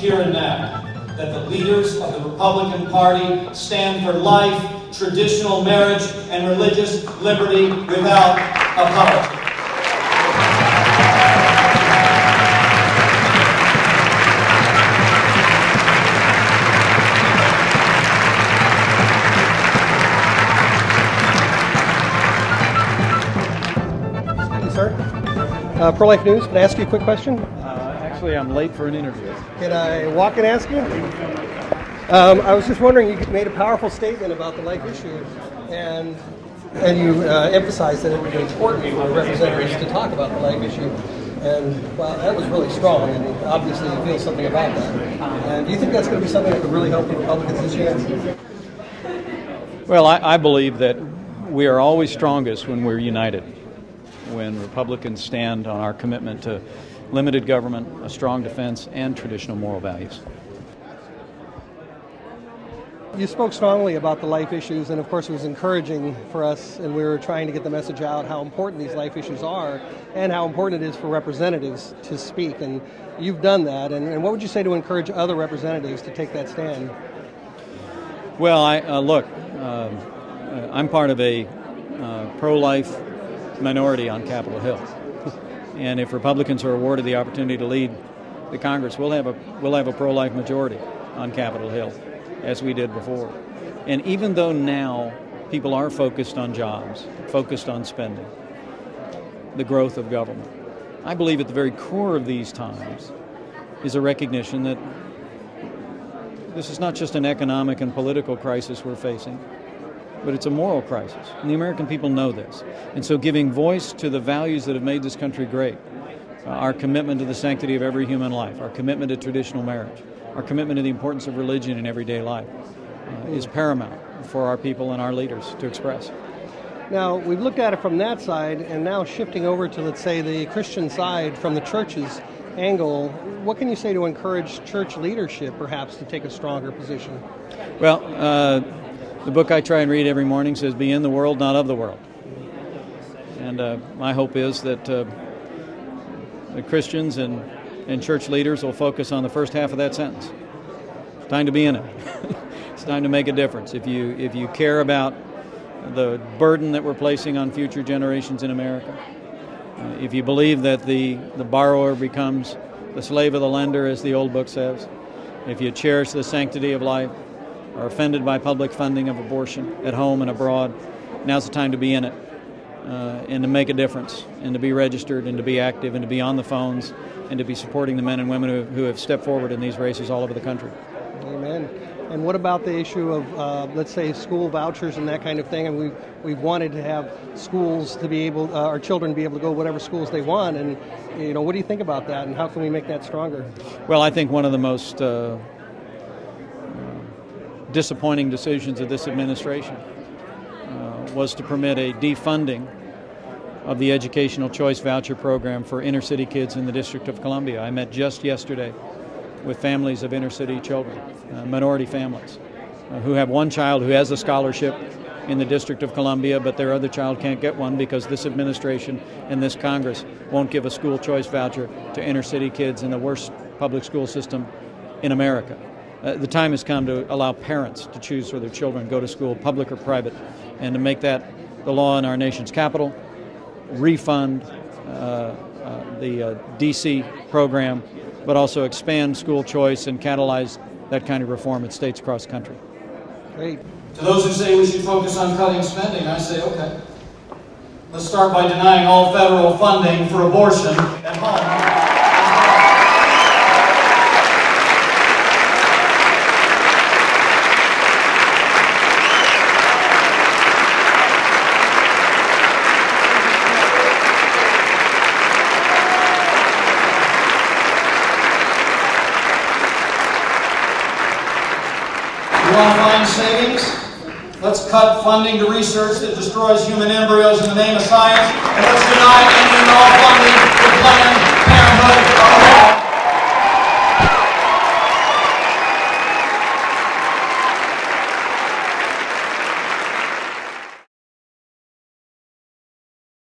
here and now, that the leaders of the Republican Party stand for life, traditional marriage, and religious liberty without apology. Pro-Life News, can I ask you a quick question? Actually, I'm late for an interview. Can I walk and ask you? I was just wondering, you made a powerful statement about the life issue, and you emphasized that it would be important for representatives to talk about the life issue. And, well, that was really strong, and obviously you feel something about that. And do you think that's going to be something that could really help the Republicans this year? Well, I believe that we are always strongest when we're united. When Republicans stand on our commitment to limited government, a strong defense, and traditional moral values. You spoke strongly about the life issues, and of course it was encouraging for us, and we were trying to get the message out how important these life issues are and how important it is for representatives to speak, and you've done that. And what would you say to encourage other representatives to take that stand? Well, I'm part of a pro-life minority on Capitol Hill, and if Republicans are awarded the opportunity to lead the Congress, we'll have a pro-life majority on Capitol Hill, as we did before. And even though now people are focused on jobs, focused on spending, the growth of government, I believe at the very core of these times is a recognition that this is not just an economic and political crisis we're facing, but it's a moral crisis, and the American people know this. And so giving voice to the values that have made this country great, our commitment to the sanctity of every human life, our commitment to traditional marriage, our commitment to the importance of religion in everyday life, is paramount for our people and our leaders to express. Now, we've looked at it from that side, and now shifting over to, let's say, the Christian side from the church's angle, what can you say to encourage church leadership, perhaps, to take a stronger position? Well, the book I try and read every morning says, "Be in the world, not of the world." And my hope is that the Christians and church leaders will focus on the first half of that sentence. It's time to be in it. It's time to make a difference. If you care about the burden that we're placing on future generations in America, if you believe that the borrower becomes the slave of the lender, as the old book says, if you cherish the sanctity of life, are offended by public funding of abortion at home and abroad, now's the time to be in it and to make a difference and to be registered and to be active and to be on the phones and to be supporting the men and women who have stepped forward in these races all over the country. Amen. And what about the issue of, let's say, school vouchers and that kind of thing? And we've wanted to have schools to be able, our children to be able to go whatever schools they want. And, what do you think about that, and how can we make that stronger? Well, I think one of the most disappointing decisions of this administration was to permit a defunding of the educational choice voucher program for inner city kids in the District of Columbia. I met just yesterday with families of inner city children, minority families, who have one child who has a scholarship in the District of Columbia, but their other child can't get one because this administration and this Congress won't give a school choice voucher to inner city kids in the worst public school system in America. The time has come to allow parents to choose where their children go to school, public or private, and to make that the law in our nation's capital, refund the DC program, but also expand school choice and catalyze that kind of reform in states across the country. Great. To those who say we should focus on cutting spending, I say, okay. Let's start by denying all federal funding for abortion at home. You want to find savings? Let's cut funding to research that destroys human embryos in the name of science, and let's deny any and all funding to Planned Parenthood.